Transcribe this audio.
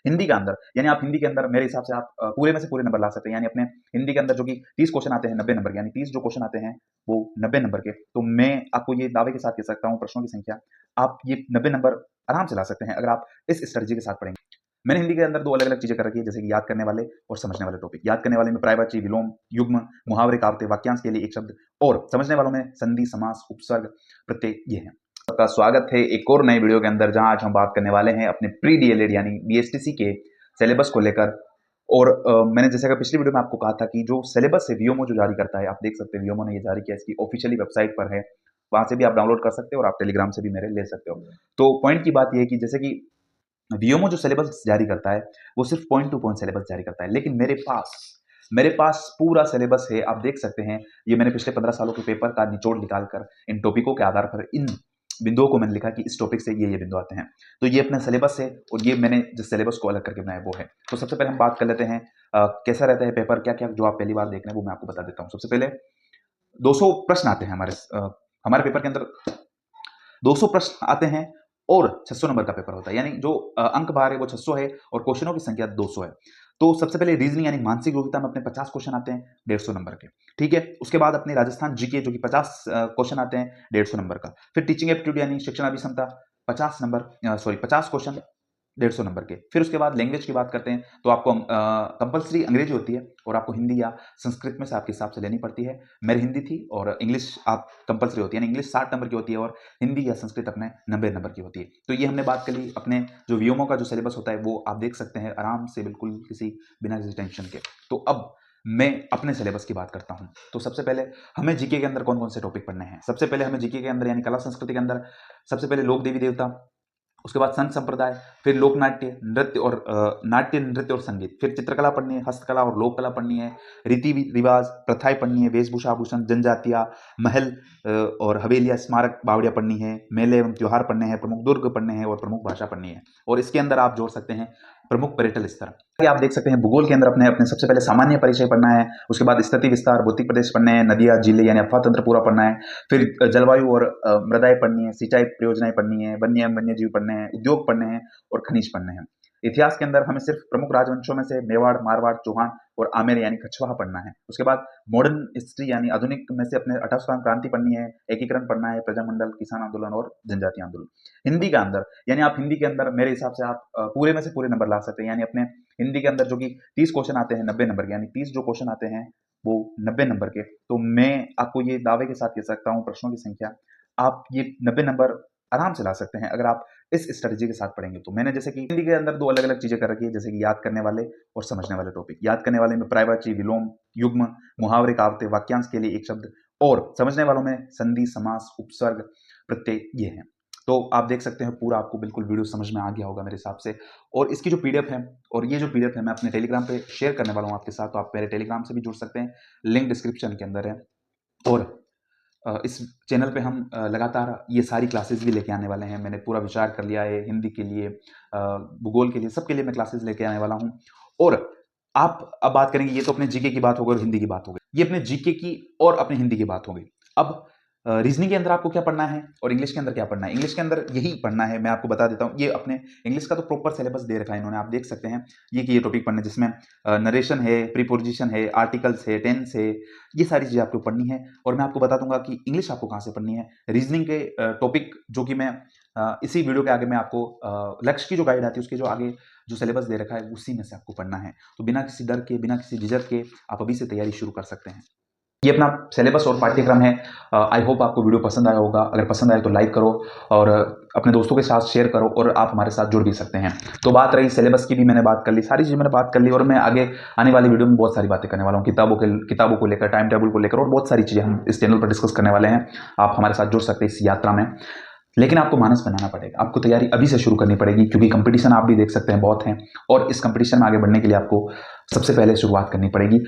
हिंदी के अंदर, यानी आप हिंदी के अंदर मेरे हिसाब से आप पूरे में से पूरे नंबर ला सकते हैं। यानी अपने हिंदी के अंदर जो कि 30 क्वेश्चन आते हैं 90 नंबर के, यानी 30 जो क्वेश्चन आते हैं वो 90 नंबर के, तो मैं आपको ये दावे के साथ कह सकता हूँ प्रश्नों की संख्या आप ये 90 नंबर आराम से ला सकते हैं अगर आप इस स्ट्रेटजी के साथ पढ़ेंगे। मैंने हिंदी के अंदर 2 अलग-अलग चीज़ें कर रखी है, जैसे कि याद करने वाले और समझने वाले टॉपिक। याद करने वाले में पर्यायवाची, विलोम, युग्म, मुहावरे, कहावतें, वाक्यांश के लिए एक शब्द, और समझने वालों में संधि, समास, उपसर्ग, प्रत्यय ये हैं। आपका स्वागत है एक और नए वीडियो के अंदर, जहां आज हम बात करने वाले हैं अपने प्री डीएलएड यानी बीएसटीसी के सिलेबस को लेकर। और मैंने जैसे कि पिछली वीडियो में आपको कहा था कि जो सिलेबस है वीओमो जो जारी करता है, आप देख सकते हैं वीओमो ने ये जारी किया, इसकी ऑफिशियली वेबसाइट पर है, वहां से भी आप डाउनलोड कर सकते हो और आप टेलीग्राम से भी मेरे ले सकते हो। तो पॉइंट की बात यह है कि जैसे कि वीओमो जो सिलेबस जारी करता है वो सिर्फ पॉइंट टू पॉइंट सिलेबस जारी करता है, लेकिन मेरे पास पूरा सिलेबस है। आप देख सकते हैं, ये मैंने पिछले 15 सालों के पेपर का निचोड़ निकालकर इन टॉपिकों के आधार पर इन बिंदुओं को मैंने लिखा कि इस टॉपिक से ये बिंदु आते हैं। तो ये अपना सिलेबस है और ये मैंने जिस सिलेबस को अलग करके बनाया वो है। तो सबसे पहले हम बात कर लेते हैं कैसा रहता है पेपर, क्या क्या जो आप पहली बार देख रहे हैं वो मैं आपको बता देता हूँ। सबसे पहले 200 प्रश्न आते हैं हमारे पेपर के अंदर। 200 प्रश्न आते हैं और 600 नंबर का पेपर होता है, यानी जो अंक बार है वो 600 है और क्वेश्चनों की संख्या 200 है। तो सबसे पहले रीजनिंग यानी मानसिक योग्यता में अपने 50 क्वेश्चन आते हैं 150 नंबर के, ठीक है। उसके बाद अपने राजस्थान जीके जो कि 50 क्वेश्चन आते हैं 150 नंबर का। फिर टीचिंग एप्टीट्यूड यानी शिक्षण अभिक्षमता 50 क्वेश्चन 150 नंबर के। फिर उसके बाद लैंग्वेज की बात करते हैं तो आपको कंपलसरी अंग्रेजी होती है और आपको हिंदी या संस्कृत में से आपके हिसाब से लेनी पड़ती है। मेरी हिंदी थी और इंग्लिश आप कंपलसरी होती है, यानी इंग्लिश 60 नंबर की होती है और हिंदी या संस्कृत अपने 90 नंबर की होती है। तो ये हमने बात कर ली। अपने जो वीओमो का जो सिलेबस होता है वो आप देख सकते हैं आराम से, बिल्कुल बिना किसी टेंशन के। तो अब मैं अपने सिलेबस की बात करता हूं। तो सबसे पहले हमें जीके के अंदर कौन कौन से टॉपिक पढ़ने हैं। सबसे पहले हमें जीके के अंदर यानी कला संस्कृति के अंदर सबसे पहले लोक देवी देवता, उसके बाद संत संप्रदाय, फिर लोक नाट्य नृत्य और नाट्य नृत्य और संगीत, फिर चित्रकला पढ़नी है, हस्तकला और लोक कला पढ़नी है, रीति रिवाज प्रथाएं पढ़नी है, वेशभूषा आभूषण जनजातियां, महल और हवेलियां, स्मारक बावड़ियां पढ़नी है, मेले एवं त्योहार पढ़ने हैं, प्रमुख दुर्ग पढ़ने हैं और प्रमुख भाषा पढ़नी है। और इसके अंदर आप जोड़ सकते हैं प्रमुख पर्यटन स्थल। आप देख सकते हैं भूगोल के अंदर अपने अपने सबसे पहले सामान्य परिचय पढ़ना है, उसके बाद स्थिति विस्तार, भौतिक प्रदेश पढ़ने हैं, नदियां जिले यानी अफवाह तंत्र पूरा पढ़ना है, फिर जलवायु और मृदाएं पढ़नी है, सिंचाई परियोजनाएं पढ़नी है, वन्य एवं वन्य जीव पढ़ने हैं, उद्योग पढ़ने हैं और खनिज पढ़ने हैं। इतिहास के अंदर हमें सिर्फ प्रमुख राजवंशों में से मेवाड़, मारवाड़, चौहान और आमेर यानी कछवाहा पढ़ना है। उसके बाद मॉडर्न हिस्ट्री यानी आधुनिक में से अपने 18 क्रांति पढ़नी है, एकीकरण पढ़ना है, प्रजामंडल, किसान आंदोलन और जनजाति आंदोलन। हिंदी के अंदर, यानी आप हिंदी के अंदर मेरे हिसाब से आप पूरे में से पूरे नंबर ला सकते हैं। यानी अपने हिंदी के अंदर जो कि 30 क्वेश्चन आते हैं 90 नंबर के, यानी 30 जो क्वेश्चन आते हैं वो 90 नंबर के, तो मैं आपको ये दावे के साथ कह सकता हूँ प्रश्नों की संख्या आप ये 90 नंबर आराम से ला सकते हैं अगर आप इस स्ट्रेटजी के साथ पढ़ेंगे। तो मैंने जैसे कि हिंदी के अंदर 2 अलग-अलग चीजें कर रखी है, जैसे कि याद करने वाले और समझने वाले टॉपिक। याद करने वाले में पर्यायवाची, विलोम, युग्म, मुहावरे, कहावतें, वाक्यांश के लिए एक शब्द, और समझने वालों में संधि, समास, उपसर्ग, प्रत्यय ये हैं। तो आप देख सकते हैं पूरा आपको बिल्कुल वीडियो समझ में आ गया होगा मेरे हिसाब से। और इसकी जो पीडीएफ है, और ये जो पीडीएफ है मैं अपने टेलीग्राम पे शेयर करने वाला हूँ आपके साथ, तो आप मेरे टेलीग्राम से भी जुड़ सकते हैं, लिंक डिस्क्रिप्शन के अंदर है। और इस चैनल पे हम लगातार ये सारी क्लासेस भी लेके आने वाले हैं। मैंने पूरा विचार कर लिया है, हिंदी के लिए, भूगोल के लिए, सबके लिए मैं क्लासेस लेके आने वाला हूँ। और आप अब बात करेंगे, ये तो अपने जीके की बात हो गई और हिंदी की बात हो गई, ये अपने जीके की और अपने हिंदी की बात हो गई। अब रीजनिंग के अंदर आपको क्या पढ़ना है और इंग्लिश के अंदर क्या पढ़ना है। इंग्लिश के अंदर यही पढ़ना है, मैं आपको बता देता हूँ। ये अपने इंग्लिश का तो प्रॉपर सिलेबस दे रखा है इन्होंने, आप देख सकते हैं ये कि ये टॉपिक पढ़ने, जिसमें नरेशन है, प्रीपोजिशन है, आर्टिकल्स है, टेंस है, ये सारी चीज़ें आपको पढ़नी है। और मैं आपको बता दूंगा कि इंग्लिश आपको कहाँ से पढ़नी है। रीजनिंग के टॉपिक जो कि मैं इसी वीडियो के आगे मैं आपको लक्ष्य की जो गाइड आती है उसके जो आगे जो सिलेबस दे रखा है उसी में से आपको पढ़ना है। तो बिना किसी डर के, बिना किसी झिझक के आप अभी से तैयारी शुरू कर सकते हैं। ये अपना सिलेबस और पाठ्यक्रम है। आई होप आपको वीडियो पसंद आया होगा। अगर पसंद आए तो लाइक करो और अपने दोस्तों के साथ शेयर करो और आप हमारे साथ जुड़ भी सकते हैं। तो बात रही सिलेबस की, भी मैंने बात कर ली, सारी चीज़ मैंने बात कर ली। और मैं आगे आने वाली वीडियो में बहुत सारी बातें करने वाला हूँ, किताबों को लेकर, टाइम टेबल को लेकर, और बहुत सारी चीज़ें हम इस चैनल पर डिस्कस करने वाले हैं। आप हमारे साथ जुड़ सकते हैं इस यात्रा में। लेकिन आपको मानस बनाना पड़ेगा, आपको तैयारी अभी से शुरू करनी पड़ेगी, क्योंकि कंपटीशन आप भी देख सकते हैं बहुत हैं, और इस कंपटीशन में आगे बढ़ने के लिए आपको सबसे पहले शुरुआत करनी पड़ेगी।